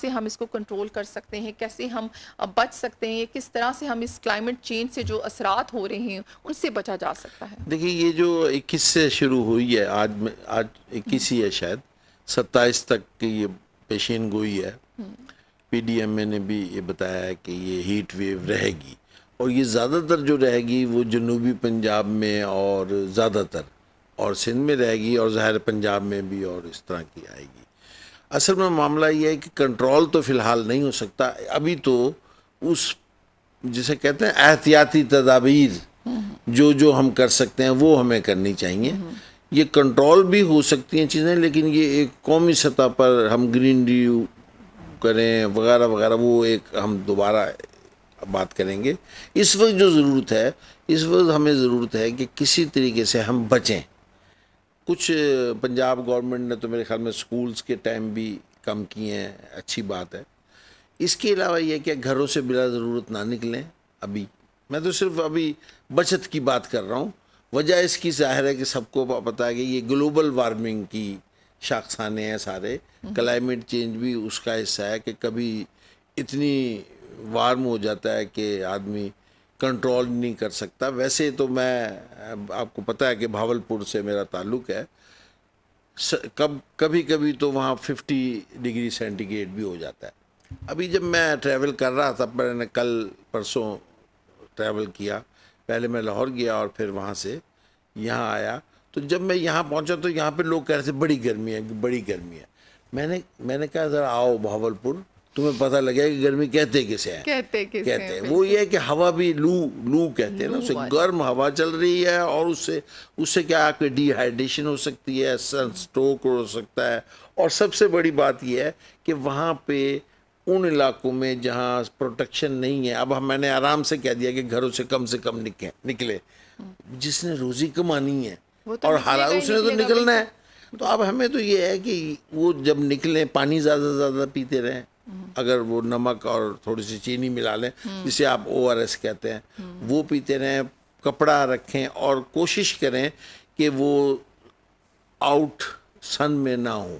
سے ہم اس کو کنٹرول کر سکتے ہیں, کیسے ہم بچ سکتے ہیں, کس طرح سے ہم اس کلائمیٹ چینج سے جو اثرات ہو رہے ہیں ان سے بچا جا سکتا ہے؟ دیکھیے یہ جو 21 سے شروع ہوئی ہے, آج 21 ہی ہے شاید, 27 تک کی یہ پیشین گوئی ہے. پی ڈی ایم اے نے بھی یہ بتایا ہے کہ یہ ہیٹ ویو رہے گی, اور یہ زیادہ تر جو رہے گی وہ جنوبی پنجاب میں اور زیادہ تر, اور سندھ میں رہے گی, اور ظاہر پنجاب میں بھی, اور اس طرح کی آئے گی. اصل میں معاملہ یہ ہے کہ کنٹرول تو فی الحال نہیں ہو سکتا ابھی, تو اس جسے کہتے ہیں احتیاطی تدابیر جو ہم کر سکتے ہیں وہ ہمیں کرنی چاہیے. یہ کنٹرول بھی ہو سکتی ہیں چیزیں, لیکن یہ ایک قومی سطح پر ہم گرین ریویو کریں وغیرہ وغیرہ, وہ ایک ہم دوبارہ بات کریں گے. اس وقت جو ضرورت ہے, اس وقت ہمیں ضرورت ہے کہ کسی طریقے سے ہم بچیں. کچھ پنجاب گورنمنٹ نے تو میرے خیال میں سکولز کے ٹائم بھی کم کیے ہیں, اچھی بات ہے. اس کے علاوہ یہ کہ گھروں سے بلا ضرورت نہ نکلیں. ابھی میں تو صرف ابھی بچت کی بات کر رہا ہوں. وجہ اس کی ظاہر ہے کہ سب کو پتہ ہے کہ یہ گلوبل وارمنگ کی شاخسانے ہیں سارے. کلائمیٹ چینج بھی اس کا حصہ ہے کہ کبھی اتنی وارم ہو جاتا ہے کہ آدمی کنٹرول نہیں کر سکتا. ویسے تو میں, آپ کو پتہ ہے کہ بھاولپور سے میرا تعلق ہے, کبھی کبھی تو وہاں 50 ڈگری سینٹی گریڈ بھی ہو جاتا ہے. ابھی جب میں ٹریول کر رہا تھا, میں نے کل پرسوں ٹریول کیا, پہلے میں لاہور گیا اور پھر وہاں سے یہاں آیا, تو جب میں یہاں پہنچا تو یہاں پہ لوگ کہہ رہے تھے بڑی گرمی ہے, بڑی گرمی ہے. میں نے کہا ذرا آؤ بھاولپور, تمہیں پتہ لگے کہ گرمی کہتے کسے ہیں. کہتے ہیں وہ یہ ہے کہ ہوا بھی لو کہتے ہیں نا, اسے گرم ہوا چل رہی ہے, اور اس سے کیا آپ کی ڈی ہائیڈریشن ہو سکتی ہے, سن سٹروک ہو سکتا ہے. اور سب سے بڑی بات یہ ہے کہ وہاں پہ ان علاقوں میں جہاں پروٹیکشن نہیں ہے, اب میں نے آرام سے کہہ دیا کہ گھروں سے کم نکلے. جس نے روزی کمانی ہے اور اس نے تو نکلنا ہے, تو اب ہمیں تو یہ ہے کہ وہ جب نکلیں پانی زیادہ سے زیادہ پیتے رہیں, اگر وہ نمک اور تھوڑی سی چینی ملا لیں, جسے آپ ORS کہتے ہیں, وہ پیتے رہیں. کپڑا رکھیں اور کوشش کریں کہ وہ آؤٹ سن میں نہ ہو.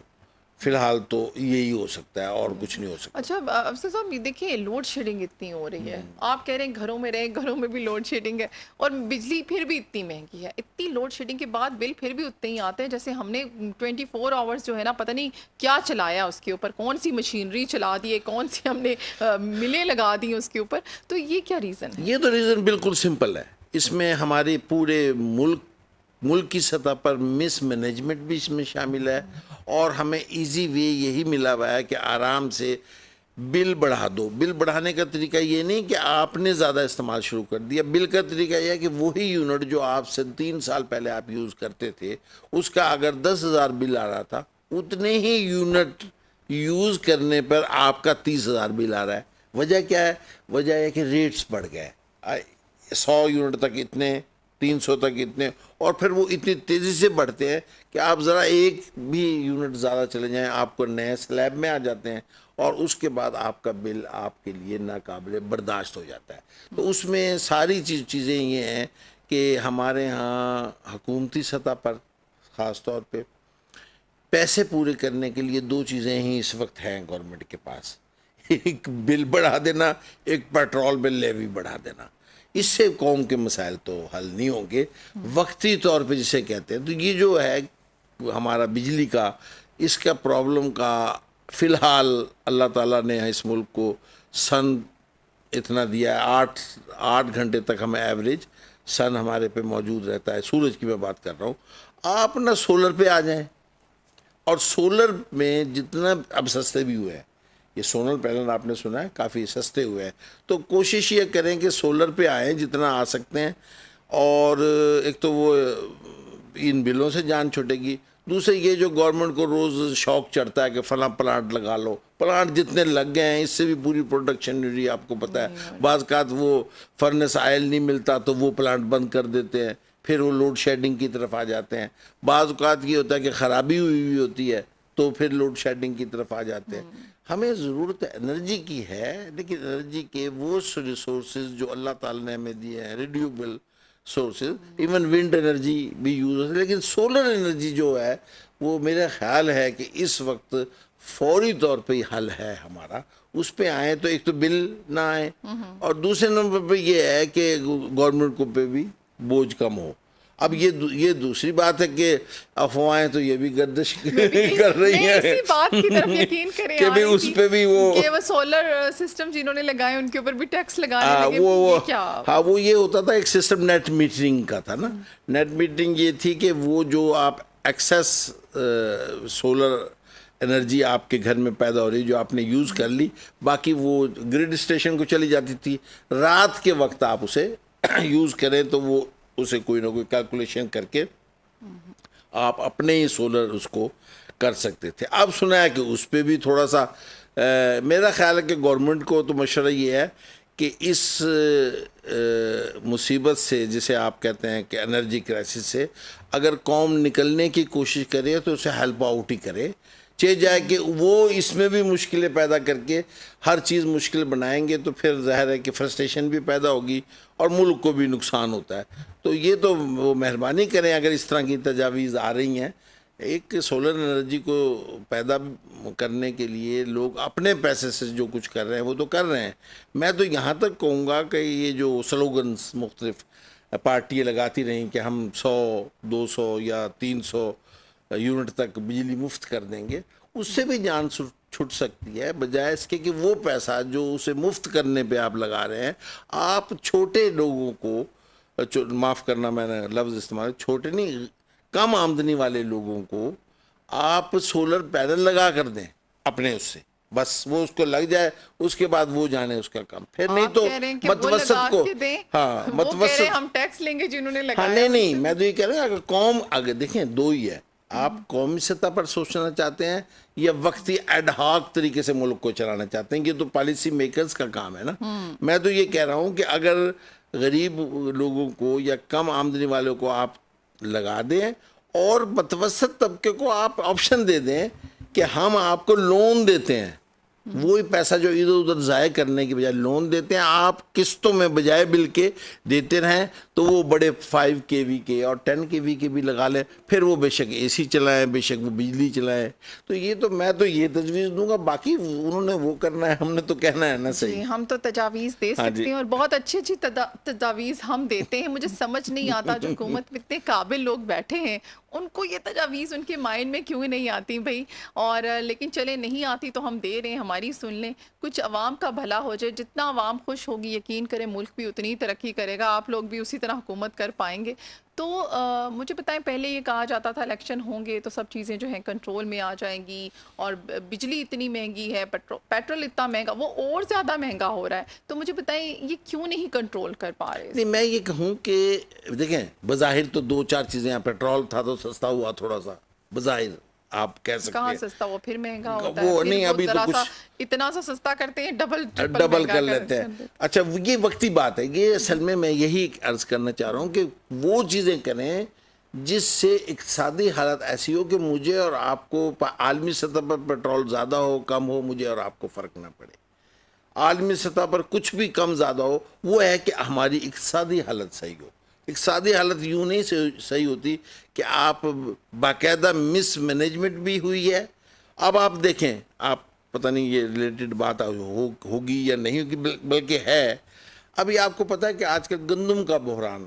فی الحال تو یہی ہو سکتا ہے, اور کچھ نہیں ہو سکتا. اچھا افسر صاحب, دیکھیں لوڈ شیڈنگ اتنی ہو رہی ہے, آپ کہہ رہے ہیں گھروں میں رہیں, گھروں میں بھی لوڈ شیڈنگ ہے, اور بجلی پھر بھی اتنی مہنگی ہے. اتنی لوڈ شیڈنگ کے بعد بل پھر بھی اتنے ہی آتے ہیں جیسے ہم نے 24 آورس جو ہے نا, پتہ نہیں کیا چلایا اس کے اوپر, کون سی مشینری چلا دی ہے, کون سی ہم نے ملیں لگا دی اس کے اوپر. تو یہ کیا ریزن ہے؟ یہ تو ریزن بالکل سمپل ہے. اس میں ہمارے پورے ملک کی سطح پر مس مینجمنٹ بھی اس میں شامل ہے, اور ہمیں ایزی وے یہی ملا ہوا ہے کہ آرام سے بل بڑھا دو. بل بڑھانے کا طریقہ یہ نہیں کہ آپ نے زیادہ استعمال شروع کر دیا. بل کا طریقہ یہ ہے کہ وہی یونٹ جو آپ سے 3 سال پہلے آپ یوز کرتے تھے, اس کا اگر 10,000 بل آ رہا تھا, اتنے ہی یونٹ یوز کرنے پر آپ کا 30,000 بل آ رہا ہے. وجہ کیا ہے؟ وجہ ہے کہ ریٹس بڑھ گئے. 100 یونٹ تک اتنے, 300 تک اتنے, اور پھر وہ اتنی تیزی سے بڑھتے ہیں کہ آپ ذرا ایک بھی یونٹ زیادہ چلے جائیں, آپ کو نئے سلیب میں آ جاتے ہیں, اور اس کے بعد آپ کا بل آپ کے لیے ناقابل برداشت ہو جاتا ہے. تو اس میں ساری چیزیں یہ ہیں کہ ہمارے ہاں حکومتی سطح پر خاص طور پہ پیسے پورے کرنے کے لیے 2 چیزیں ہی اس وقت ہیں گورنمنٹ کے پاس. ایک بل بڑھا دینا, ایک پیٹرول بل لیوی بڑھا دینا. اس سے قوم کے مسائل تو حل نہیں ہوں گے. وقتی طور پہ جسے کہتے ہیں, تو یہ جو ہے ہمارا بجلی کا, اس کا پرابلم کا فی الحال اللہ تعالیٰ نے اس ملک کو سن اتنا دیا ہے, 8 گھنٹے تک ہمیں ایوریج سن ہمارے پہ موجود رہتا ہے. سورج کی میں بات کر رہا ہوں. آپ نہ سولر پہ آ جائیں, اور سولر میں جتنا اب سستے بھی ہوئے ہیں, یہ سولر پینل آپ نے سنا ہے کافی سستے ہوئے ہیں, تو کوشش یہ کریں کہ سولر پہ آئیں جتنا آ سکتے ہیں. اور ایک تو وہ ان بلوں سے جان چھوٹے گی, دوسرے یہ جو گورنمنٹ کو روز شوق چڑھتا ہے کہ فلاں پلانٹ لگا لو, پلانٹ جتنے لگ گئے ہیں اس سے بھی پوری پروڈکشن نہیں رہی. آپ کو پتہ ہے بعض اوقات وہ فرنس آئل نہیں ملتا تو وہ پلانٹ بند کر دیتے ہیں, پھر وہ لوڈ شیڈنگ کی طرف آ جاتے ہیں. بعض اوقات یہ ہوتا ہے کہ خرابی ہوئی ہوتی ہے تو پھر لوڈ شیڈنگ کی طرف آ جاتے ہیں. ہمیں ضرورت انرجی کی ہے, لیکن انرجی کے وہ ریسورسز جو اللہ تعالیٰ نے ہمیں دیے ہیں, renewable sources, even wind energy بھی یوز ہوتی ہے, لیکن سولر انرجی جو ہے وہ میرا خیال ہے کہ اس وقت فوری طور پہ حل ہے ہمارا، اس پہ آئیں تو ایک تو بل نہ آئے، اور دوسرے نمبر پہ یہ ہے کہ گورنمنٹ کو پہ بھی بوجھ کم ہو. اب یہ دوسری بات ہے کہ افواہیں تو یہ بھی گردش کر رہی ہیں اسی بات کی طرف یقین کریں کہ بھی اس پہ بھی وہ سولر سسٹم جنہوں نے لگائے ان کے اوپر بھی ٹیکس لگانے لگے. ہاں وہ یہ ہوتا تھا ایک سسٹم نیٹ میٹرنگ کا تھا نا. نیٹ میٹرنگ یہ تھی کہ وہ جو آپ ایکسیس سولر انرجی آپ کے گھر میں پیدا ہو رہی جو آپ نے یوز کر لی، باقی وہ گریڈ اسٹیشن کو چلی جاتی تھی. رات کے وقت آپ اسے یوز کریں تو وہ اسے کوئی نہ کوئی کیلکولیشن کر کے آپ اپنے ہی سولر اس کو کر سکتے تھے. اب سنا ہے کہ اس پہ بھی تھوڑا سا میرا خیال ہے کہ گورنمنٹ کو تو مشورہ یہ ہے کہ اس مصیبت سے جسے آپ کہتے ہیں کہ انرجی کرائسس سے اگر قوم نکلنے کی کوشش کرے تو اسے ہیلپ آؤٹ ہی کرے. چاہے جائے کہ وہ اس میں بھی مشکلیں پیدا کر کے ہر چیز مشکل بنائیں گے تو پھر ظاہر ہے کہ فرسٹریشن بھی پیدا ہوگی اور ملک کو بھی نقصان ہوتا ہے. تو یہ تو وہ مہربانی کریں اگر اس طرح کی تجاویز آ رہی ہیں. ایک سولر انرجی کو پیدا کرنے کے لیے لوگ اپنے پیسے سے جو کچھ کر رہے ہیں وہ تو کر رہے ہیں. میں تو یہاں تک کہوں گا کہ یہ جو سلوگنز مختلف پارٹیاں لگاتی رہیں کہ ہم 100 200 یا 300 یونٹ تک بجلی مفت کر دیں گے، اس سے بھی جان چھٹ سکتی ہے، بجائے اس کے کہ وہ پیسہ جو اسے مفت کرنے پہ آپ لگا رہے ہیں آپ چھوٹے لوگوں کو، معاف کرنا میں نے لفظ استعمال، چھوٹے نہیں کم آمدنی والے لوگوں کو آپ سولر پینل لگا کر دیں اپنے اس سے، بس وہ اس کو لگ جائے، اس کے بعد وہ جانے اس کا کام. پھر نہیں تو متوسط کو، ہاں متوسط ہم ٹیکس لیں گے جنہوں نے لگایا. ہاں نہیں میں تو یہ کہہ رہا ہوں اگر قوم اگر دیکھیں دو ہی ہے، آپ قومی سطح پر سوچنا چاہتے ہیں یا وقتی ایڈ ہاک طریقے سے ملک کو چلانا چاہتے ہیں، یہ تو پالیسی میکرز کا کام ہے نا. میں تو یہ کہہ رہا ہوں کہ اگر غریب لوگوں کو یا کم آمدنی والوں کو آپ لگا دیں اور متوسط طبقے کو آپ آپشن دے دیں کہ ہم آپ کو لون دیتے ہیں، وہی پیسہ جو ادھر ادھر ضائع کرنے کی بجائے لون دیتے ہیں آپ قسطوں میں بجائے بل کے دیتے رہیں، تو وہ بڑے 5 kV کے اور 10 kV کے بھی لگا لیں، پھر وہ بے شک اے سی چلائیں، بے شک وہ بجلی چلائیں. تو یہ تو میں تو یہ تجویز دوں گا، باقی انہوں نے وہ کرنا ہے، ہم نے تو کہنا ہے نا. صحیح ہم تو تجاویز دے سکتے ہیں اور بہت اچھی اچھی تجاویز ہم دیتے ہیں. مجھے سمجھ نہیں آتا جو حکومت میں اتنے قابل لوگ بیٹھے ہیں ان کو یہ تجاویز ان کے مائنڈ میں کیوں نہیں آتی بھائی. اور لیکن چلے نہیں آتی تو ہم دے رہے ہیں، ہماری سن لیں، کچھ عوام کا بھلا ہو جائے. جتنا عوام خوش ہوگی یقین کریں ملک بھی اتنی ترقی کرے گا، آپ لوگ بھی اسی طرح حکومت کر پائیں گے. تو مجھے بتائیں، پہلے یہ کہا جاتا تھا الیکشن ہوں گے تو سب چیزیں جو ہیں کنٹرول میں آ جائیں گی، اور بجلی اتنی مہنگی ہے، پیٹرول اتنا مہنگا، وہ اور زیادہ مہنگا ہو رہا ہے. تو مجھے بتائیں یہ کیوں نہیں کنٹرول کر پا رہے؟ نہیں میں یہ کہوں کہ دیکھیں بظاہر تو 2-4 چیزیں ہیں، پیٹرول تھا تو سستا ہوا تھوڑا سا، بظاہر آپ کہہ سکتے ہیں. کہاں سستا ہوا، پھر مہنگا ہوتا ہے. وہ نہیں ابھی تو کچھ اتنا سا سستا کرتے ہیں ڈبل کر لیتے ہیں. اچھا یہ وقتی بات ہے، یہ اصل میں یہی عرض کرنا چاہ رہا ہوں کہ وہ چیزیں کریں جس سے اقتصادی حالت ایسی ہو کہ مجھے اور آپ کو عالمی سطح پر پیٹرول زیادہ ہو کم ہو مجھے اور آپ کو فرق نہ پڑے. عالمی سطح پر کچھ بھی کم زیادہ ہو، وہ ہے کہ ہماری اقتصادی حالت صحیح ہو. اقتصادی حالت یوں نہیں صحیح ہوتی کہ آپ باقاعدہ مس مینجمنٹ بھی ہوئی ہے. اب آپ دیکھیں، آپ پتہ نہیں یہ ریلیٹڈ بات ہوگی یا نہیں ہوگی، بلکہ ہے. ابھی آپ کو پتہ ہے کہ آج کل گندم کا بحران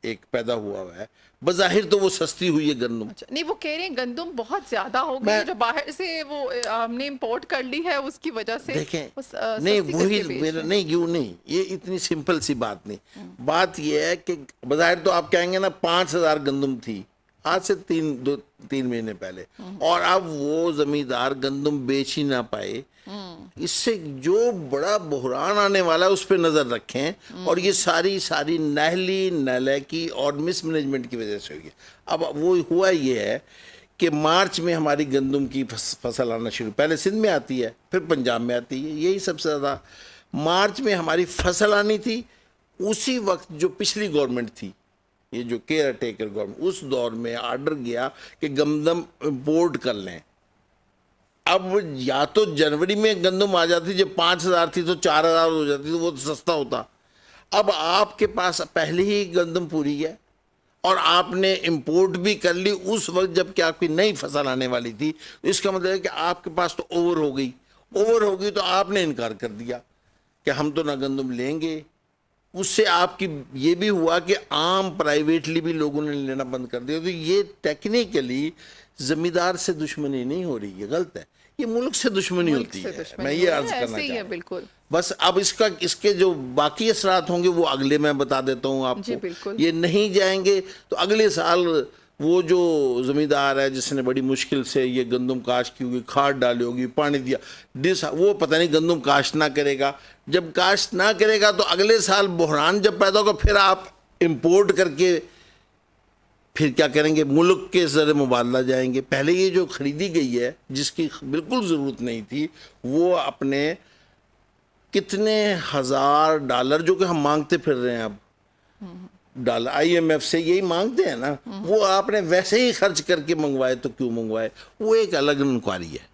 ایک پیدا ہوا ہے. بظاہر تو وہ سستی ہوئی ہے گندم. نہیں وہ کہہ رہے ہیں گندم بہت زیادہ ہو گئی، جو باہر سے وہ ہم نے امپورٹ کر لی ہے اس کی وجہ سے. دیکھیں نہیں وہی نہیں یوں نہیں، یہ اتنی سمپل سی بات نہیں. بات یہ ہے کہ بظاہر تو آپ کہیں گے نا 5000 گندم تھی آج سے 3 مہینے پہلے، اور اب وہ زمیندار گندم بیچ ہی نہ پائے. اس سے جو بڑا بحران آنے والا ہے اس پہ نظر رکھیں. اور یہ ساری نہلی نالکی اور مس مینجمنٹ کی وجہ سے ہوئی ہے. اب وہ ہوا یہ ہے کہ مارچ میں ہماری گندم کی فصل آنا شروع، پہلے سندھ میں آتی ہے پھر پنجاب میں آتی ہے، یہی سب سے زیادہ. مارچ میں ہماری فصل آنی تھی، اسی وقت جو پچھلی گورنمنٹ تھی، یہ جو کیئر ٹیکر گورنمنٹ، اس دور میں آرڈر گیا کہ گندم امپورٹ کر لیں. اب یا تو جنوری میں گندم آ جاتی، جب 5000 تھی تو 4000 ہو جاتی تو وہ سستا ہوتا. اب آپ کے پاس پہلے ہی گندم پوری ہے، اور آپ نے امپورٹ بھی کر لی اس وقت جب کہ آپ کی نئی فصل آنے والی تھی، تو اس کا مطلب ہے کہ آپ کے پاس تو اوور ہو گئی تو آپ نے انکار کر دیا کہ ہم تو نہ گندم لیں گے. اس سے آپ کی یہ بھی ہوا کہ عام پرائیویٹلی بھی لوگوں نے لینا بند کر دیا. تو یہ ٹیکنیکلی زمیندار سے دشمنی نہیں ہو رہی، یہ غلط ہے، یہ ملک سے دشمنی ہوتی ہے. میں یہ عرض کرنا چاہتا ہوں. بالکل. بس اب اس کے جو باقی اثرات ہوں گے وہ اگلے میں بتا دیتا ہوں آپ کو. یہ نہیں جائیں گے تو اگلے سال وہ جو زمیندار ہے جس نے بڑی مشکل سے یہ گندم کاشت کی ہوگی، کھاد ڈالی ہوگی، پانی دیا، وہ پتہ نہیں گندم کاشت نہ کرے گا. جب کاشت نہ کرے گا تو اگلے سال بحران جب پیدا ہوگا، پھر آپ امپورٹ کر کے پھر کیا کریں گے؟ ملک کے زر مبادلہ جائیں گے. پہلے یہ جو خریدی گئی ہے جس کی بالکل ضرورت نہیں تھی، وہ اپنے کتنے ہزار ڈالر جو کہ ہم مانگتے پھر رہے ہیں اب، ڈالر آئی ایم ایف سے یہی مانگتے ہیں نا، وہ آپ نے ویسے ہی خرچ کر کے منگوائے تو کیوں منگوائے؟ وہ ایک الگ انکوائری ہے،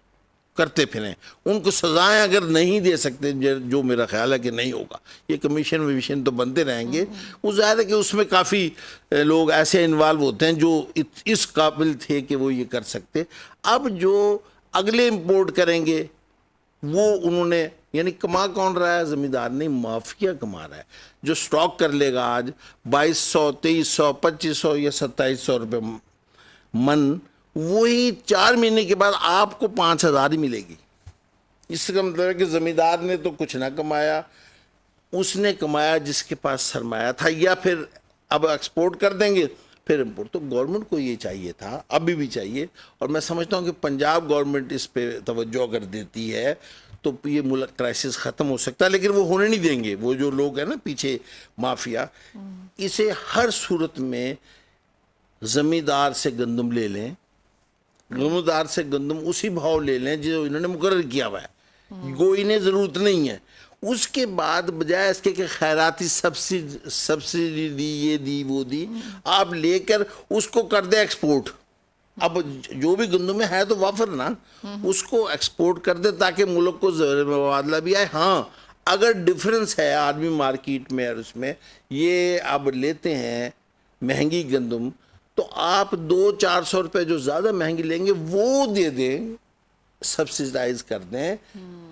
کرتے پھریں. ان کو سزائیں اگر نہیں دے سکتے، جو میرا خیال ہے کہ نہیں ہوگا، یہ کمیشن تو بنتے رہیں گے. وہ ظاہر ہے کہ اس میں کافی لوگ ایسے انوالو ہوتے ہیں جو اس قابل تھے کہ وہ یہ کر سکتے. اب جو اگلے امپورٹ کریں گے وہ انہوں نے، یعنی کما کون رہا ہے؟ زمیندار نہیں، مافیا کما رہا ہے. جو سٹاک کر لے گا آج 2200 2300 2500 یا 2700 روپے من، وہی 4 مہینے کے بعد آپ کو 5000 ہی ملے گی. اس کا مطلب ہے کہ زمیندار نے تو کچھ نہ کمایا، اس نے کمایا جس کے پاس سرمایہ تھا. یا پھر اب ایکسپورٹ کر دیں گے پھر امپورٹ. تو گورنمنٹ کو یہ چاہیے تھا، ابھی بھی چاہیے، اور میں سمجھتا ہوں کہ پنجاب گورنمنٹ اس پہ توجہ اگر دیتی ہے تو یہ ملک کرائسس ختم ہو سکتا ہے. لیکن وہ ہونے نہیں دیں گے. وہ جو لوگ ہیں نا پیچھے مافیا، اسے ہر صورت میں زمیندار سے گندم لے لیں، زمیندار سے گندم اسی بھاؤ لے لیں جو انہوں نے مقرر کیا ہوا ہے، کوئی انہیں ضرورت نہیں ہے. اس کے بعد بجائے اس کے کہ خیراتی سبسڈی دی، یہ دی، وہ دی، آپ لے کر اس کو کر دیں ایکسپورٹ. اب جو بھی گندم ہے تو وافر نا، اس کو ایکسپورٹ کر دے تاکہ ملک کو زر مبادلہ بھی آئے. ہاں اگر ڈیفرنس ہے آدمی مارکیٹ میں اور اس میں، یہ اب لیتے ہیں مہنگی گندم، تو آپ 200-400 روپے جو زیادہ مہنگی لیں گے وہ دے دیں، سبسیڈائز کر دیں،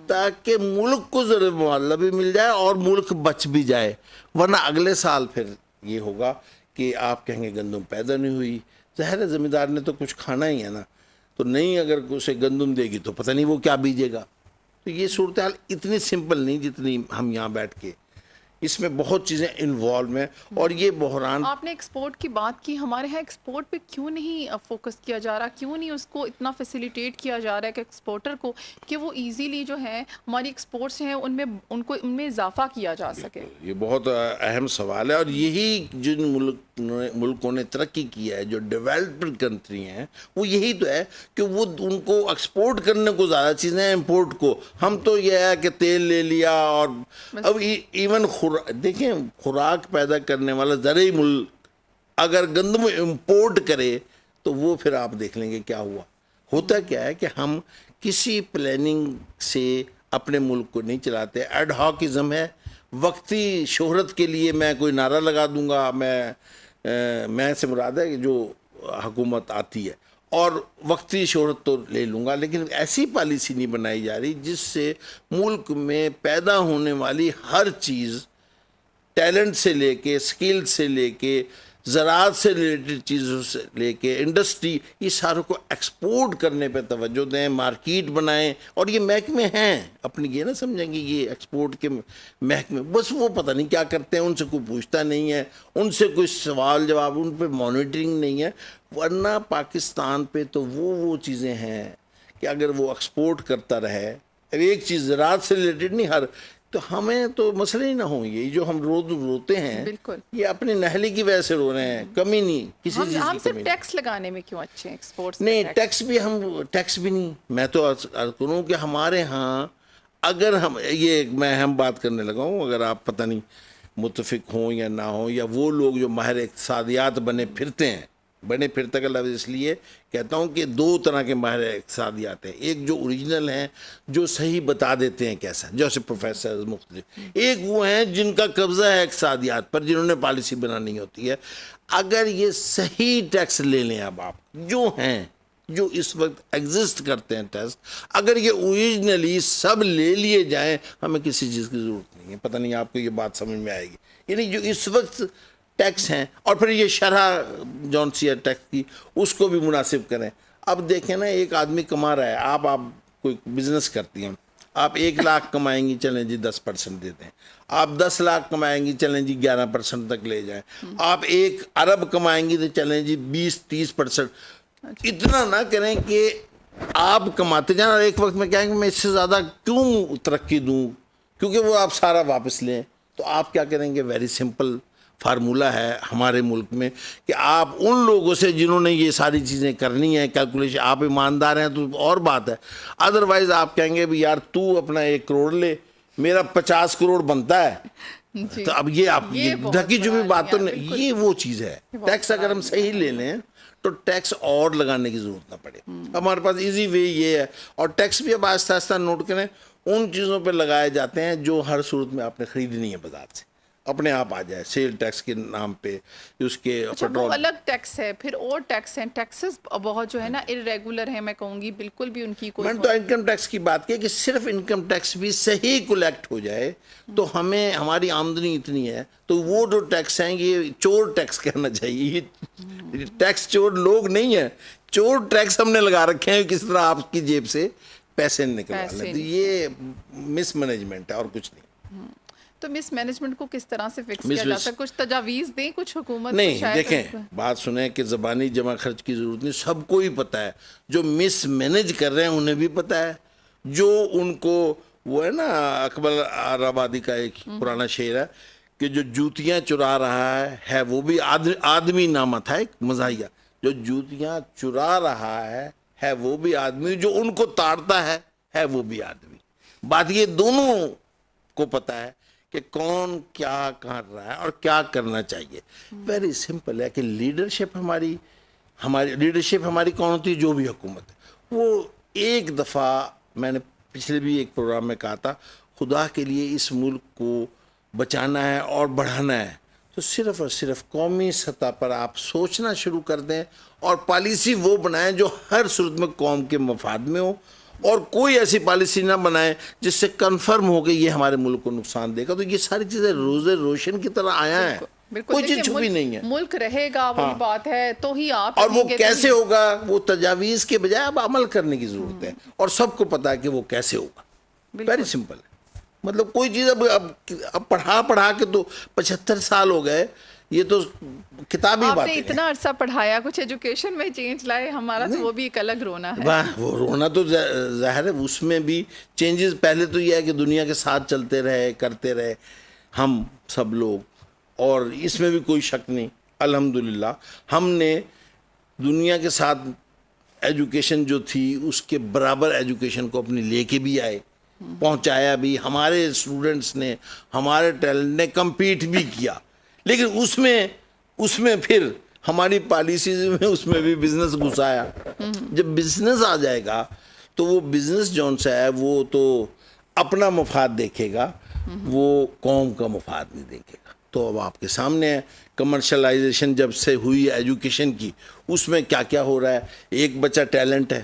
تاکہ ملک کو زر مبادلہ بھی مل جائے اور ملک بچ بھی جائے. ورنہ اگلے سال پھر یہ ہوگا کہ آپ کہیں گے گندم پیدا نہیں ہوئی. ظاہر ہے زمیندار نے تو کچھ کھانا ہی ہے نا، تو نہیں اگر اسے گندم دے گی تو پتہ نہیں وہ کیا بیجے گا. تو یہ صورتحال اتنی سمپل نہیں جتنی ہم یہاں بیٹھ کے، اس میں بہت چیزیں انوالو ہیں. اور یہ بحران، آپ نے ایکسپورٹ کی بات کی، ہمارے ہاں ایکسپورٹ پہ کیوں نہیں فوکس کیا جا رہا؟ کیوں نہیں اس کو اتنا فیسیلیٹیٹ کیا جا رہا ہے کہ ایکسپورٹر کو، کہ وہ ایزیلی جو ہے ہماری ایکسپورٹس ہیں ان میں اضافہ کیا جا سکے؟ یہ بہت اہم سوال ہے. اور یہی جن ملکوں نے ترقی کیا ہے، جو ڈیولپڈ کنٹری ہیں، وہ یہی تو ہے کہ وہ ان کو ایکسپورٹ کرنے کو زیادہ چیزیں ہیں، امپورٹ کو ہم تو یہ ہے کہ تیل لے لیا. اور اب ایون دیکھیں، خوراک پیدا کرنے والا زرعی ملک اگر گندم امپورٹ کرے تو وہ پھر آپ دیکھ لیں گے کیا ہوا. ہوتا کیا ہے کہ ہم کسی پلاننگ سے اپنے ملک کو نہیں چلاتے. ایڈ ہاکزم ہے، وقتی شہرت کے لیے میں کوئی نعرہ لگا دوں گا، میں سے مراد ہے کہ جو حکومت آتی ہے، اور وقتی شہرت تو لے لوں گا. لیکن ایسی پالیسی نہیں بنائی جا رہی جس سے ملک میں پیدا ہونے والی ہر چیز، ٹیلنٹ سے لے کے، اسکل سے لے کے، زراعت سے ریلیٹڈ چیزوں سے لے کے، انڈسٹری، یہ ساروں کو ایکسپورٹ کرنے پہ توجہ دیں، مارکیٹ بنائیں. اور یہ محکمے ہیں اپنی، یہ نہ سمجھیں گے یہ ایکسپورٹ کے محکمے، بس وہ پتہ نہیں کیا کرتے ہیں، ان سے کوئی پوچھتا نہیں ہے، ان سے کوئی سوال جواب، ان پہ مانیٹرنگ نہیں ہے. ورنہ پاکستان پہ تو وہ چیزیں ہیں کہ اگر وہ ایکسپورٹ کرتا رہے، ایک چیز زراعت سے ریلیٹڈ نہیں، ہر، تو ہمیں تو مسئلے ہی نہ ہوں. یہ جو ہم روز روتے ہیں، بالکل یہ اپنی نہلی کی وجہ سے رو رہے ہیں. کمی نہیں کسی چیز کی، ہم کمی صرف نہیں. ٹیکس لگانے میں کیوں اچھے ہیں ایکسپورٹس؟ نہیں، ٹیکس بھی نہیں. میں تو عرض کروں کہ ہمارے ہاں اگر ہم بات کرنے لگا ہوں، اگر آپ پتہ نہیں متفق ہوں یا نہ ہوں، یا وہ لوگ جو ماہر اقتصادیات بنے پھرتے ہیں بنے پھرتا کا لفظ اس لیے کہتا ہوں کہ دو طرح کے ماہر اقتصادیات ہیں. ایک جو اوریجنل ہیں جو صحیح بتا دیتے ہیں کیسا, جیسے پروفیسر مختلف. ایک وہ ہیں جن کا قبضہ ہے اقتصادیات پر, جنہوں نے پالیسی بنانی ہوتی ہے. اگر یہ صحیح ٹیکس لے لیں اب آپ جو ہیں, جو اس وقت ایگزسٹ کرتے ہیں ٹیکس, اگر یہ اوریجنلی سب لے لیے جائیں, ہمیں کسی چیز کی ضرورت نہیں ہے. پتہ نہیں آپ کو یہ بات سمجھ میں آئے گی. یعنی جو اس وقت ٹیکس ہیں, اور پھر یہ شرح جون سی ہے ٹیکس کی, اس کو بھی مناسب کریں. اب دیکھیں نا, ایک آدمی کما رہا ہے, آپ کوئی بزنس کرتی ہیں, آپ 1 لاکھ کمائیں گی, چلیں جی 10% دے دیں. آپ 10 لاکھ کمائیں گی, چلیں جی 11% تک لے جائیں. آپ 1 ارب کمائیں گی تو چلیں جی 20-30%. اتنا نہ کریں کہ آپ کماتے جائیں اور ایک وقت میں کہیں کہ میں اس سے زیادہ کیوں ترقی دوں, کیونکہ وہ آپ سارا واپس لیں. تو آپ کیا کریں گے؟ ویری سمپل فارمولہ ہے ہمارے ملک میں کہ آپ ان لوگوں سے جنہوں نے یہ ساری چیزیں کرنی ہیں, کیلکولیشن, آپ ایماندار ہیں تو اور بات ہے. ادروائز آپ کہیں گے بھی یار تو اپنا 1 کروڑ لے, میرا 50 کروڑ بنتا ہے. تو اب یہ آپ ڈھکی چھپی بات تو نہیں, یہ وہ چیز ہے. ٹیکس اگر ہم صحیح لے لیں تو ٹیکس اور لگانے کی ضرورت نہ پڑے. ہمارے پاس ایزی وے یہ ہے. اور ٹیکس بھی اب آہستہ آہستہ نوٹ کریں, ان چیزوں پہ لگائے جاتے ہیں جو ہر صورت میں آپ نے خریدنی ہے بازار سے, اپنے آپ آ جائے. سیل ٹیکس کے نام پہ اس کے وہ الگ ٹیکس ہے, پھر اور ٹیکس ہیں. ٹیکسز بہت جو ہے نا ارریگولر ہیں, میں کہوں گی بالکل بھی ان کی کوئی. میں نے تو انکم ٹیکس کی بات کی کہ صرف انکم ٹیکس بھی صحیح کلیکٹ ہو جائے تو ہمیں, ہماری آمدنی اتنی ہے تو وہ جو ٹیکس ہیں یہ چور ٹیکس کہنا چاہیے. ٹیکس چور لوگ نہیں ہیں, چور ٹیکس ہم نے لگا رکھے ہیں کس طرح آپ کی جیب سے پیسے نکلوا لیں. تو یہ مس مینجمنٹ ہے اور کچھ نہیں. تو مس مینجمنٹ کو کس طرح سے فکس کیا جاتا ہے؟ کچھ تجاویز دیں کچھ حکومت نہیں. دیکھیں, بات سنیں کہ زبانی جمع خرچ کی ضرورت نہیں, سب کو ہی پتہ ہے. جو مس مینج کر رہے ہیں انہیں بھی پتہ ہے. جو ان کو وہ ہے نا, اکبر آبادی کا ایک پرانا شعر ہے کہ جو جوتیاں چرا رہا ہے وہ بھی آدمی نامہ تھا, ایک مزاحیہ. جو جوتیاں چرا رہا ہے وہ بھی آدمی, جو ان کو تاڑتا ہے وہ بھی آدمی. بات یہ دونوں کو پتہ ہے کہ کون کیا کر رہا ہے اور کیا کرنا چاہیے. ویری سمپل ہے کہ لیڈرشپ ہماری لیڈرشپ ہماری کون ہوتی ہے؟ جو بھی حکومت ہے. وہ ایک دفعہ میں نے پچھلے بھی ایک پروگرام میں کہا تھا, خدا کے لیے اس ملک کو بچانا ہے اور بڑھانا ہے تو صرف اور صرف قومی سطح پر آپ سوچنا شروع کر دیں اور پالیسی وہ بنائیں جو ہر صورت میں قوم کے مفاد میں ہو, اور کوئی ایسی پالیسی نہ بنائیں جس سے کنفرم ہو کہ یہ ہمارے ملک کو نقصان دے گا. تو یہ ساری چیزیں روز روشن کی طرح آیا ہے, کوئی چیز چھپی نہیں ہے. ملک رہے گا وہی بات ہے تو ہی آپ, اور وہ کیسے ہوگا, وہ تجاویز کے بجائے اب عمل کرنے کی ضرورت ہے, اور سب کو پتا ہے کہ وہ کیسے ہوگا. ویری سمپل ہے. مطلب کوئی چیز اب پڑھا کے تو 75 سال ہو گئے, یہ تو کتابی بات ہے. آپ نے اتنا عرصہ پڑھایا, کچھ ایجوکیشن میں چینج لائے, ہمارا تو وہ بھی ایک الگ رونا ہے. وہ رونا تو ظاہر ہے, اس میں بھی چینجز. پہلے تو یہ ہے کہ دنیا کے ساتھ چلتے رہے, کرتے رہے ہم سب لوگ, اور اس میں بھی کوئی شک نہیں. الحمدللہ ہم نے دنیا کے ساتھ ایجوکیشن جو تھی اس کے برابر ایجوکیشن کو اپنے لے کے بھی آئے, پہنچایا بھی. ہمارے اسٹوڈنٹس نے, ہمارے ٹیلنٹ نے کمپیٹ بھی کیا, لیکن اس میں پھر ہماری پالیسیز میں اس میں بھی بزنس گھسایا. جب بزنس آ جائے گا تو وہ بزنس جون سا ہے وہ تو اپنا مفاد دیکھے گا, وہ قوم کا مفاد نہیں دیکھے گا. تو اب آپ کے سامنے ہے کمرشلائزیشن جب سے ہوئی ایجوکیشن کی, اس میں کیا کیا ہو رہا ہے. ایک بچہ ٹیلنٹ ہے,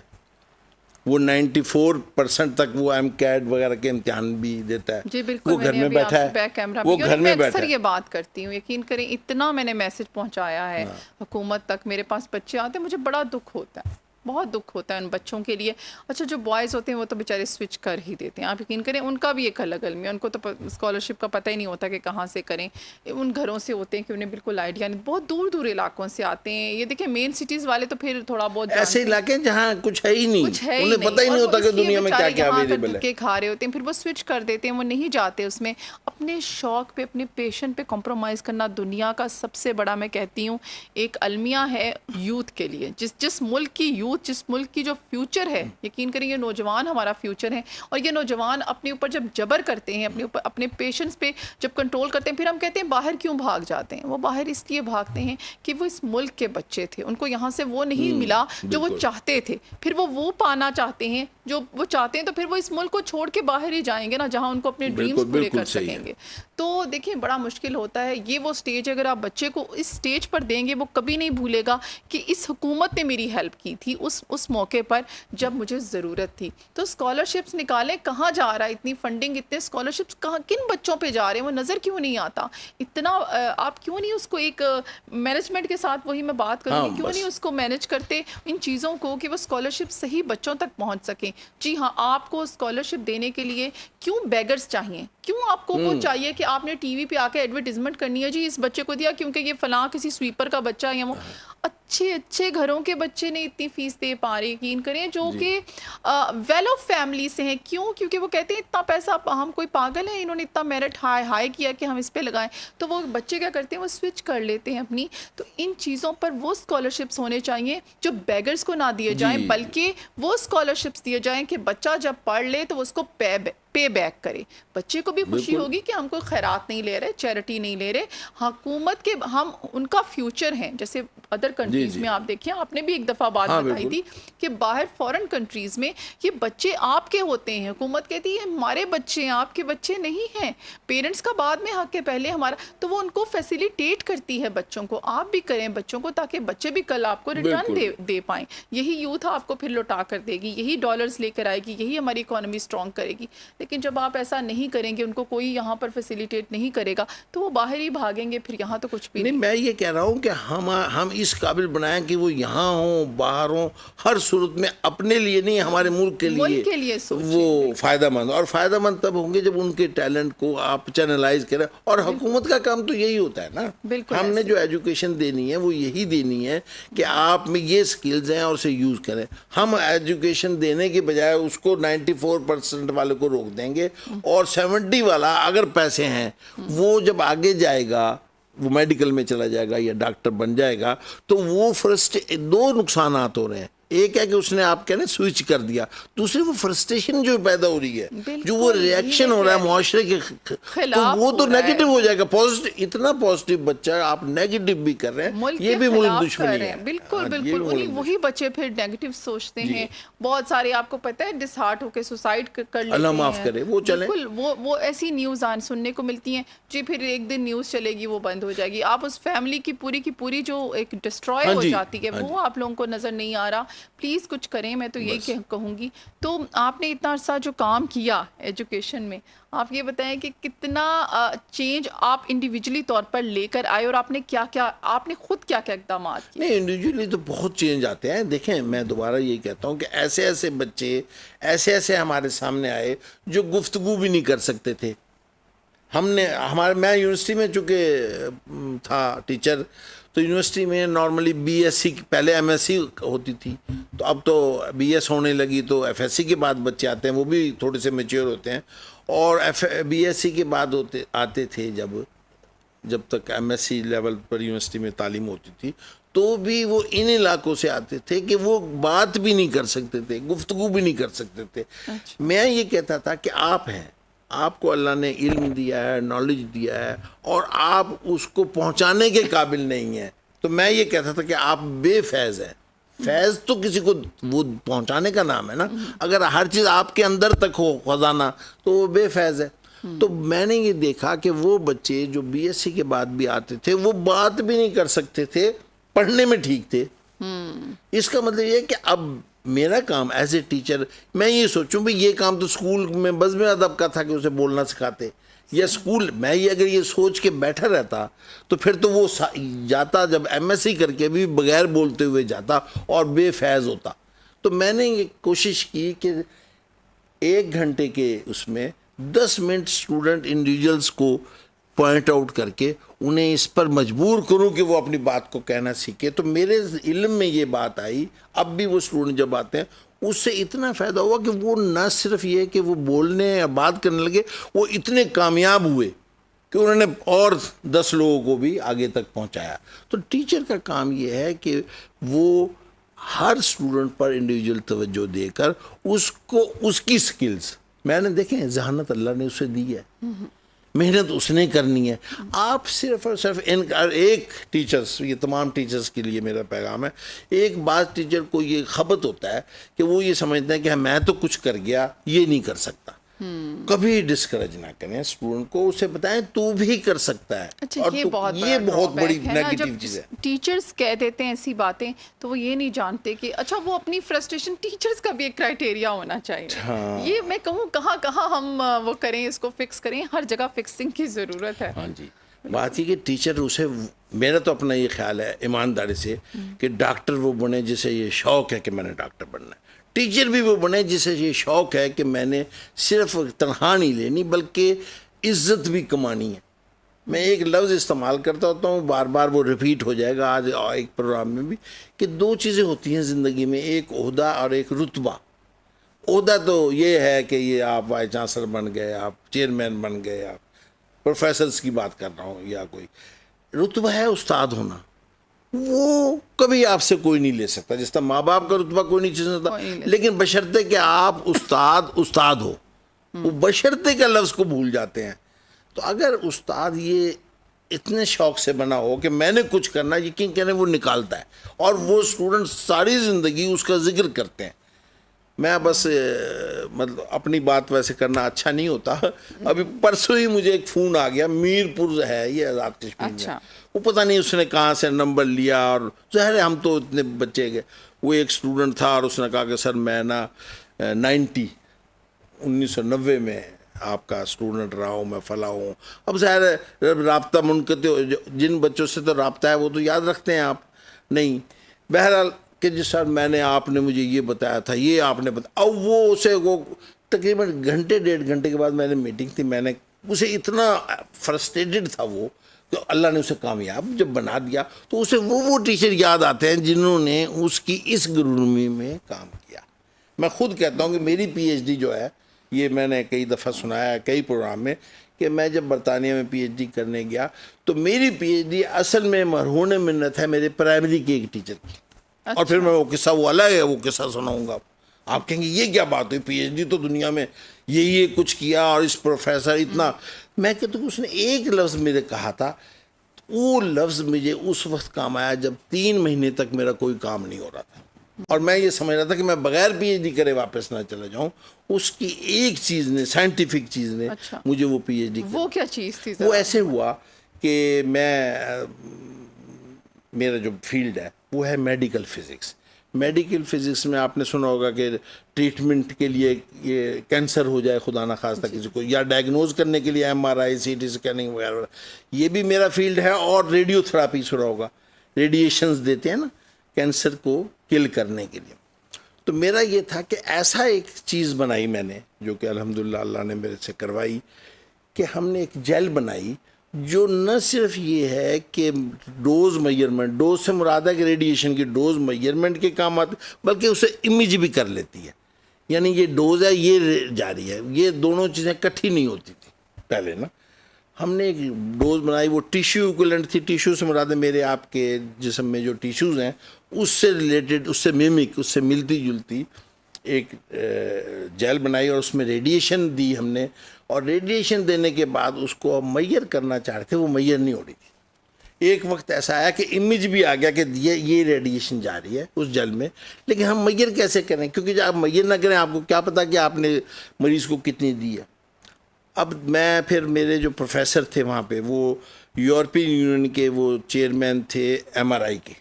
وہ 94% تک وہ ایم کیٹ وغیرہ کے امتحان بھی دیتا ہے. جی بالکل, وہ گھر میں بیٹھا ہے, وہ گھر میں بیٹھا ہے. یہ بات کرتی ہوں, یقین کریں اتنا میں نے میسج پہنچایا ہے حکومت تک, میرے پاس بچے آتے ہیں, مجھے بڑا دکھ ہوتا ہے, بہت دکھ ہوتا ہے ان بچوں کے لیے. اچھا جو بوائز ہوتے ہیں وہ تو بیچارے سوئچ کر ہی دیتے ہیں, آپ یقین کریں ان کا بھی ایک الگ علم ہے, ان کو تو اسکالرشپ کا پتہ ہی نہیں ہوتا کہ کہاں سے کریں. ان گھروں سے ہوتے ہیں کہ انہیں بالکل آئیڈیا نہیں, بہت دور دور علاقوں سے آتے ہیں. یہ دیکھیں مین سٹیز والے تو پھر تھوڑا بہت ایسے علاقے جہاں کچھ ہے ہی نہیں, انہیں پتہ ہی نہیں ہوتا کہ دنیا میں کیا کیا اویلیبل ہے, کھا رہے ہوتے ہیں, پھر وہ سوئچ کر دیتے ہیں, وہ نہیں جاتے اس میں. اپنے شوق پہ, اپنے پیشن پہ کمپرومائز کرنا دنیا کا سب سے بڑا, میں کہتی ہوں, ایک المیہ ہے یوتھ کے لیے. جس ملک کی یوتھ یوتھ جس ملک کی جو فیوچر ہے, یقین کریں یہ نوجوان ہمارا فیوچر ہے, اور یہ نوجوان اپنے اوپر جب جبر کرتے ہیں, اپنے اوپر اپنے پیشنس پہ جب کنٹرول کرتے ہیں, پھر ہم کہتے ہیں باہر کیوں بھاگ جاتے ہیں. وہ باہر اس لیے بھاگتے ہیں کہ وہ اس ملک کے بچے تھے, ان کو یہاں سے وہ نہیں ملا جو وہ چاہتے تھے, پھر وہ پانا چاہتے ہیں جو وہ چاہتے ہیں, تو پھر وہ اس ملک کو چھوڑ کے باہر ہی جائیں گے نا, جہاں ان کو اپنے ڈریمز پورے کر سکیں گے. تو دیکھیں بڑا مشکل ہوتا ہے یہ وہ سٹیج, اگر آپ بچے کو اس سٹیج پر دیں گے, وہ کبھی نہیں بھولے گا کہ اس حکومت نے میری ہیلپ کی تھی اس موقع پر جب مجھے ضرورت تھی. تو اسکالرشپس نکالیں, کہاں جا رہا ہے اتنی فنڈنگ, اتنے اسکالرشپس کہاں کن بچوں پہ جا رہے ہیں, وہ نظر کیوں نہیں آتا اتنا. آپ کیوں نہیں اس کو ایک مینجمنٹ کے ساتھ, وہی میں بات کروں گی, کیوں نہیں اس کو مینج کرتے ان چیزوں کو کہ وہ اسکالرشپ صحیح بچوں تک پہنچ سکیں. جی ہاں, آپ کو اسکالرشپ دینے کے لیے کیوں بیگرز چاہیے, کیوں آپ کو وہ چاہیے کہ آپ نے ٹی وی پہ آ کے ایڈورٹیزمنٹ کرنی ہے, جی اس بچے کو دیا کیونکہ یہ فلاں کسی سویپر کا بچہ ہے, یا وہ اچھے گھروں کے بچے نے اتنی فیس دے پا رہے, یقین کریں, جو کہ ویل آف فیملی سے ہیں. کیوں؟ کیونکہ وہ کہتے ہیں اتنا پیسہ, ہم کوئی پاگل ہیں, انہوں نے اتنا میرٹ ہائی کیا کہ ہم اس پہ لگائیں. تو وہ بچے کیا کرتے ہیں, وہ سوئچ کر لیتے ہیں اپنی. تو ان چیزوں پر وہ اسکالرشپس ہونے چاہیے جو بیگرز کو نہ دیے جائیں, بلکہ وہ اسکالرشپس دیے جائیں کہ بچہ جب پڑھ لے تو وہ اس کو پے بیک کرے. بچے کو بھی خوشی ہوگی کہ ہم کوئی خیرات نہیں لے رہے, چیریٹی نہیں لے رہے, حکومت کے ہم ان کا فیوچر ہیں. جیسے ادر کنٹریز میں آپ دیکھیں, آپ نے بھی ایک دفعہ بات بتائی تھی کہ باہر فورن کنٹریز میں یہ بچے آپ کے ہوتے ہیں, حکومت کہتی ہے ہمارے بچے ہیں, آپ کے بچے نہیں ہیں, پیرنٹس کا بعد میں حق ہے, پہلے ہمارا. تو وہ ان کو فیسیلیٹیٹ کرتی ہے بچوں کو. آپ بھی کریں بچوں کو, تاکہ بچے بھی کل آپ کو ریٹرن دے پائیں. یہی یوتھ آپ کو پھر لوٹا کر دے گی, یہی ڈالرز لے کر آئے گی, یہی ہماری اکانومی اسٹرانگ کرے گی. لیکن جب آپ ایسا نہیں کریں گے, ان کو کوئی یہاں پر فیسیلیٹیٹ نہیں کرے گا, تو وہ باہر ہی بھاگیں گے, پھر یہاں تو کچھ بھی نہیں. میں یہ کہہ رہا ہوں کہ ہم اس قابل بنائیں کہ وہ یہاں ہوں باہر ہوں, ہر صورت میں اپنے لیے نہیں, ہمارے ملک کے لیے وہ فائدہ مند. اور فائدہ مند تب ہوں گے جب ان کے ٹیلنٹ کو آپ چینلائز کریں. اور حکومت کا کام تو یہی ہوتا ہے نا, ہم نے جو ایجوکیشن دینی ہے وہ یہی دینی ہے کہ آپ میں یہ سکلز ہیں اور اسے یوز کریں. ہم ایجوکیشن دینے کے بجائے اس کو 94% والے کو روک دیں گے, اور 70 والا اگر پیسے ہیں وہ جب آگے جائے گا, وہ میڈیکل میں چلا جائے گا یا ڈاکٹر بن جائے گا, تو وہ دو نقصانات ہو رہے ہیں. ایک ہے کہ اس نے آپ کہنے سوئچ کر دیا, دوسری وہ فرسٹریشن جو پیدا ہو رہی ہے, جو وہ ریئیکشن ہو رہا ہے معاشرے کے خلاف, وہ تو نیگیٹو ہو جائے گا. پازیٹیو, اتنا پازیٹیو بچہ آپ نیگیٹو بھی کر رہے ہیں, یہ بھی ملک دشمنی ہے. بالکل وہی بچے پھر نیگیٹو سوچتے ہیں. بہت سارے آپ کو پتہ ہے ڈس ہارٹ ہو کے سوسائڈ کر لیتے ہیں, اللہ معاف کرے, وہ چلیں. بالکل وہ ایسی نیوز سننے کو ملتی ہیں جی, پھر ایک دن نیوز چلے گی وہ بند ہو جائے گی. آپ اس فیملی کی پوری جو ایک ڈسٹروائے ہو جاتی ہے, وہ آپ لوگوں کو نظر نہیں آ رہا. پلیز کچھ کریں, میں تو یہی کہوں گی. تو آپ نے اتنا عرصہ جو کام کیا ایجوکیشن میں, آپ یہ بتائیں کہ کتنا چینج آپ انڈیویجولی طور پر لے کر آئے, اور آپ نے خود کیا اقدامات کیے؟ نہیں, انڈیویجولی تو بہت چینج آتے ہیں. دیکھیں, میں دوبارہ یہی کہتا ہوں کہ ایسے بچے ایسے ہمارے سامنے آئے جو گفتگو بھی نہیں کر سکتے تھے. میں یونیورسٹی میں چونکہ تھا ٹیچر, تو یونیورسٹی میں نارملی بی ایس سی, پہلے ایم ایس سی ہوتی تھی, تو اب تو بی ایس ہونے لگی, تو ایف ایس سی کے بعد بچے آتے ہیں, وہ بھی تھوڑے سے میچیور ہوتے ہیں. اور بی ایس سی کے بعد آتے تھے جب تک ایم ایس سی لیول پر یونیورسٹی میں تعلیم ہوتی تھی, تو بھی وہ ان علاقوں سے آتے تھے کہ وہ بات بھی نہیں کر سکتے تھے, گفتگو بھی نہیں کر سکتے تھے. میں یہ کہتا تھا کہ آپ ہیں, آپ کو اللہ نے علم دیا ہے, نالج دیا ہے, اور آپ اس کو پہنچانے کے قابل نہیں ہیں. تو میں یہ کہتا تھا کہ آپ بے فیض ہیں. فیض تو کسی کو وہ پہنچانے کا نام ہے نا. اگر ہر چیز آپ کے اندر تک ہو خزانہ, تو وہ بے فیض ہے. تو میں نے یہ دیکھا کہ وہ بچے جو بی ایس سی کے بعد بھی آتے تھے, وہ بات بھی نہیں کر سکتے تھے, پڑھنے میں ٹھیک تھے. اس کا مطلب یہ ہے کہ اب میرا کام ایز اے ٹیچر, میں یہ سوچوں بھی یہ کام تو اسکول میں بزم ادب کا تھا کہ اسے بولنا سکھاتے, یا اسکول میں اگر یہ سوچ کے بیٹھا رہتا تو پھر تو وہ جاتا, جب ایم ایس سی کر کے بھی بغیر بولتے ہوئے جاتا اور بے فیض ہوتا. تو میں نے یہ کوشش کی کہ 1 گھنٹے کے اس میں 10 منٹ اسٹوڈنٹ انڈیویجولس کو پوائنٹ آؤٹ کر کے انہیں اس پر مجبور کروں کہ وہ اپنی بات کو کہنا سیکھے. تو میرے علم میں یہ بات آئی, اب بھی وہ اسٹوڈنٹ جب آتے ہیں اس سے اتنا فائدہ ہوا کہ وہ نہ صرف یہ کہ وہ بولنے یا بات کرنے لگے, وہ اتنے کامیاب ہوئے کہ انہوں نے اور 10 لوگوں کو بھی آگے تک پہنچایا. تو ٹیچر کا کام یہ ہے کہ وہ ہر اسٹوڈنٹ پر انڈیویجول توجہ دے کر اس کو اس کی سکلز، میں نے دیکھیں ذہانت اللہ نے اسے دی ہے، محنت اس نے کرنی ہے. آپ صرف اور صرف ایک ٹیچرز، یہ تمام ٹیچرز کے لیے میرا پیغام ہے، ایک بات ٹیچر کو یہ خبط ہوتا ہے کہ وہ یہ سمجھتا ہے کہ میں تو کچھ کر گیا، یہ نہیں کر سکتا. کبھی ڈسکریج نہ کریں اسٹوڈنٹ کو، اسے بتائیں تو بھی کر سکتا ہے. اچھا، اور یہ بہت بڑی ہے نا، نیگیٹو جب چیز ہے. ٹیچرز کہہ دیتے ہیں ایسی باتیں تو وہ یہ نہیں جانتے کہ اچھا وہ اپنی فرسٹریشن، ٹیچرز کا بھی ایک کرائٹیریا ہونا چاہیے. یہ میں کہوں کہاں ہم وہ کریں، اس کو فکس کریں، ہر جگہ فکسنگ کی ضرورت ہے. ہاں جی، بات یہ کہ ٹیچر اسے، میرا تو اپنا یہ خیال ہے ایمانداری سے کہ ڈاکٹر وہ بنے جسے یہ شوق ہے کہ میں نے ڈاکٹر بننا ہے. ٹیچر بھی وہ بنے جسے یہ شوق ہے کہ میں نے صرف تنخواہ نہیں لینی بلکہ عزت بھی کمانی ہے. میں ایک لفظ استعمال کرتا ہوتا ہوں، بار بار وہ ریپیٹ ہو جائے گا آج ایک پروگرام میں بھی، کہ دو چیزیں ہوتی ہیں زندگی میں، ایک عہدہ اور ایک رتبہ. عہدہ تو یہ ہے کہ یہ آپ وائس چانسلر بن گئے، آپ چیئرمین بن گئے، آپ پروفیسرز کی بات کر رہا ہوں، یا کوئی رتبہ ہے استاد ہونا، وہ کبھی آپ سے کوئی نہیں لے سکتا، جس طرح ماں باپ کا رتبہ کوئی نہیں چیز سکتا، لیکن بشرطے کہ آپ استاد ہو. وہ بشرطے کا لفظ کو بھول جاتے ہیں. تو اگر استاد یہ اتنے شوق سے بنا ہو کہ میں نے کچھ کرنا، یقین کریں وہ نکالتا ہے، اور وہ اسٹوڈنٹ ساری زندگی اس کا ذکر کرتے ہیں. میں بس مطلب اپنی بات ویسے کرنا اچھا نہیں ہوتا. ابھی پرسوں ہی مجھے ایک فون آ گیا، میرپور ہے یہ آزاد کشمیر میں، وہ پتہ نہیں اس نے کہاں سے نمبر لیا، اور ظاہر ہے ہم تو اتنے بچے گئے. وہ ایک اسٹوڈنٹ تھا اور اس نے کہا کہ سر میں نا 1990 میں آپ کا اسٹوڈنٹ رہا ہوں، میں فلاں ہوں. اب ظاہر ہے رابطہ منقطع، جن بچوں سے تو رابطہ ہے وہ تو یاد رکھتے ہیں آپ نہیں. بہرحال کہ جی سر میں نے، آپ نے مجھے یہ بتایا تھا، یہ آپ نے بتایا. اب وہ اسے وہ تقریباً گھنٹے 1.5 گھنٹے کے بعد میں نے میٹنگ تھی، میں نے اسے اتنا فرسٹریٹڈ تھا وہ، تو اللہ نے اسے کامیاب جب بنا دیا. تو اسے وہ ٹیچر یاد آتے ہیں جنہوں نے اس کی اس گرونمی میں کام کیا. میں خود کہتا ہوں کہ میری پی ایچ ڈی جو ہے، یہ میں نے کئی دفعہ سنایا ہے کئی پروگرام میں، کہ میں جب برطانیہ میں پی ایچ ڈی کرنے گیا تو میری پی ایچ ڈی اصل میں مرہون منت ہے میرے پرائمری کے ایک ٹیچر کی. اور پھر میں وہ قصہ، وہ الگ ہے، وہ قصہ سناؤں گا. آپ کہیں گے یہ کیا بات ہوئی، پی ایچ ڈی تو دنیا میں یہ کچھ کیا، اور اس پروفیسر اتنا. میں کہتا ہوں اس نے ایک لفظ میرے کہا تھا، وہ لفظ مجھے اس وقت کام آیا جب 3 مہینے تک میرا کوئی کام نہیں ہو رہا تھا، اور میں یہ سمجھ رہا تھا کہ میں بغیر پی ایچ ڈی کرے واپس نہ چلا جاؤں. اس کی ایک چیز نے، سائنٹیفک چیز نے مجھے وہ پی ایچ ڈی. وہ کیا چیز تھی؟ وہ ایسے ہوا کہ میرا جو فیلڈ ہے وہ ہے میڈیکل فزکس. میڈیکل فزکس میں آپ نے سنا ہوگا کہ ٹریٹمنٹ کے لیے، یہ کینسر ہو جائے خدا نہ خواستہ کسی کو، یا ڈائگنوز کرنے کے لیے ایم آر آئی، سی ٹی اسکیننگ وغیرہ، یہ بھی میرا فیلڈ ہے. اور ریڈیو تھراپی سنا ہوگا، ریڈیشنز دیتے ہیں نا کینسر کو کل کرنے کے لیے. تو میرا یہ تھا کہ ایسا ایک چیز بنائی میں نے، جو کہ الحمدللہ اللہ نے میرے سے کروائی، کہ ہم نے ایک جیل بنائی جو نہ صرف یہ ہے کہ ڈوز میئرمنٹ، ڈوز سے مراد ہے کہ ریڈیشن کی ڈوز میئرمنٹ کے کام آتی، بلکہ اسے امیج بھی کر لیتی ہے. یعنی یہ ڈوز ہے، یہ جاری ہے، یہ دونوں چیزیں کٹھی نہیں ہوتی تھی پہلے نا. ہم نے ایک ڈوز بنائی، وہ ٹیشو ایکویلنٹ تھی. ٹیشو سے مراد ہے میرے آپ کے جسم میں جو ٹیشوز ہیں اس سے ریلیٹڈ، اس سے میمک، اس سے ملتی جلتی ایک جیل بنائی، اور اس میں ریڈیشن دی ہم نے. اور ریڈیشن دینے کے بعد اس کو ہم میئر کرنا چاہتے، وہ میئر نہیں ہو رہی تھی. ایک وقت ایسا آیا کہ امیج بھی آ گیا کہ یہ ریڈیشن جا رہی ہے اس جیل میں، لیکن ہم میئر کیسے کریں؟ کیونکہ جب آپ میئر نہ کریں آپ کو کیا پتا کہ آپ نے مریض کو کتنی دی ہے. اب میں پھر میرے جو پروفیسر تھے وہاں پہ، وہ یورپین یونین کے وہ چیئرمین تھے ایم آر آئی کے،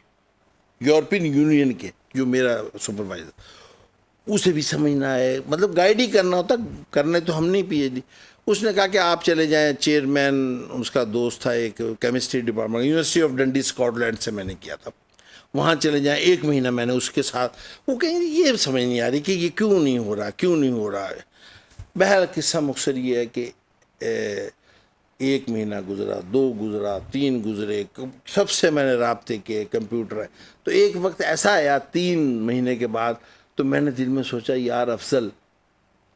یورپین یونین کے، جو میرا سپروائزر، اسے بھی سمجھنا ہے، مطلب گائیڈ ہی کرنا ہوتا، کرنے تو ہم نہیں پی ایچ ڈی. اس نے کہا کہ آپ چلے جائیں، چیئرمین اس کا دوست تھا ایک chemistry department, university of Dundee Scotland سے میں نے کیا تھا، وہاں چلے جائیں. 1 مہینہ میں نے اس کے ساتھ، وہ کہیں یہ سمجھ نہیں آ رہی کہ یہ کیوں نہیں ہو رہا ہے. بہر قصہ مختصر یہ ہے کہ 1 مہینہ گزرا، 2 گزرا، 3 گزرے، سب سے میں نے رابطے کیے، کمپیوٹر ہے. تو ایک وقت ایسا آیا 3 مہینے کے بعد، تو میں نے دل میں سوچا یار افضل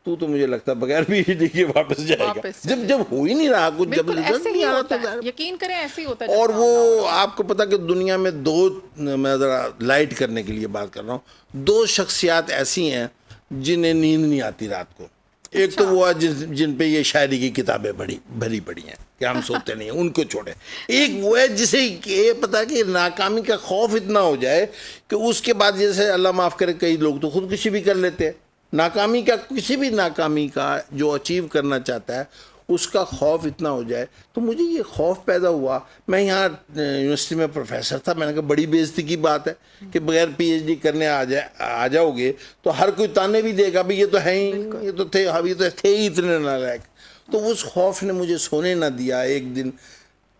تو مجھے لگتا ہے بغیر پی ایچ ڈی کے واپس جائے گا. واپس جب ہو ہی نہیں رہا کچھ, جب بالکل رزلٹ ایسے نہیں ہی آ رہا ہوتا تو ہے, یقین کریں ایسے ہی ہوتا ہے. اور وہ آپ کو پتا کہ دنیا میں دو, میں ذرا لائٹ کرنے کے لیے بات کر رہا ہوں, دو شخصیات ایسی ہیں جنہیں نیند نہیں آتی رات کو. ایک تو وہ جن پہ یہ شاعری کی کتابیں بھری پڑی ہیں کہ ہم سوتے نہیں ہیں, ان کو چھوڑیں. ایک وہ ہے جسے یہ پتا کہ ناکامی کا خوف اتنا ہو جائے کہ اس کے بعد, جیسے اللہ معاف کرے کئی لوگ تو خودکشی بھی کر لیتے ہیں. ناکامی کا, کسی بھی ناکامی کا جو اچیو کرنا چاہتا ہے اس کا خوف اتنا ہو جائے. تو مجھے یہ خوف پیدا ہوا. میں یہاں یونیورسٹی میں پروفیسر تھا, میں نے کہا بڑی بے عزتی کی بات ہے کہ بغیر پی ایچ ڈی کرنے آ جاؤ گے تو ہر کوئی تانے بھی دے گا بھی یہ تو ہے ہی, یہ تو تھے ہی اتنے نالائق. تو اس خوف نے مجھے سونے نہ دیا. ایک دن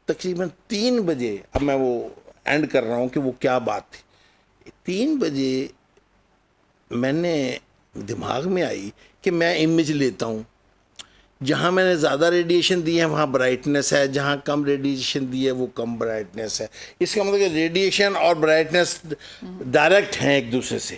تقریباً 3 بجے, اب میں وہ اینڈ کر رہا ہوں کہ وہ کیا بات تھی. 3 بجے میں نے دماغ میں آئی کہ میں امیج لیتا ہوں, جہاں میں نے زیادہ ریڈیشن دی ہے وہاں برائٹنس ہے, جہاں کم ریڈیشن دی ہے وہ کم برائٹنس ہے. اس کا مطلب کہ ریڈیشن اور برائٹنس ڈائریکٹ ہیں ایک دوسرے سے.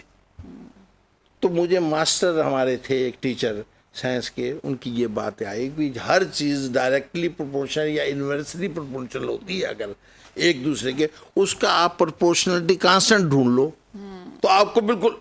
تو مجھے ماسٹر ہمارے تھے ایک ٹیچر سائنس کے, ان کی یہ باتیں آئی کہ ہر چیز ڈائریکٹلی پروپورشنل یا انورسلی پروپورشنل ہوتی ہے. اگر ایک دوسرے کے, اس کا آپ پروپورشنلٹی کانسٹنٹ ڈھونڈ لو تو آپ کو بالکل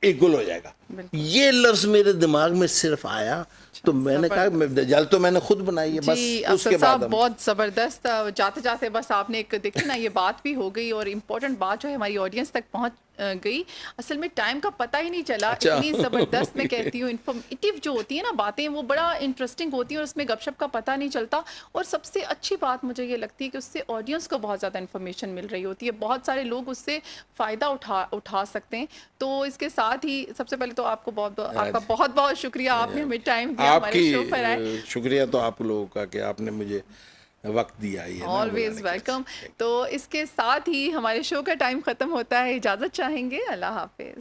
ایکول ہو جائے گا. یہ لفظ میرے دماغ میں صرف آیا تو میں نے کہا دجال تو میں نے خود بنائی ہے. بس اس کے بعد بہت زبردست. جاتے جاتے بس آپ نے ایک دیکھی نا, یہ بات بھی ہو گئی اور امپورٹنٹ بات جو ہے ہماری آڈینس تک پہنچ گئی. اصل میں ٹائم کا پتہ ہی نہیں چلا. اتنی زبردست میں کہتی ہوں انفارمیٹیو جو ہوتی ہیں نا باتیں, وہ بڑا انٹرسٹنگ ہوتی ہیں اور اس میں گپ شپ کا پتہ نہیں چلتا. اور سب سے اچھی بات مجھے یہ لگتی ہے کہ اس سے آڈینس کو بہت زیادہ انفارمیشن مل رہی ہوتی ہے. بہت سارے لوگ اس سے فائدہ اٹھا سکتے ہیں. تو اس کے ساتھ ہی سب سے پہلے تو آپ کو آپ کا بہت بہت شکریہ, آپ نے ہمیں ٹائم دیا ہمارے شو پر آئے. شکریہ تو آپ لوگوں کا کہ آپ نے مجھے وقت دیا. Always welcome. تو اس کے ساتھ ہی ہمارے شو کا ٹائم ختم ہوتا ہے. اجازت چاہیں گے. اللہ حافظ.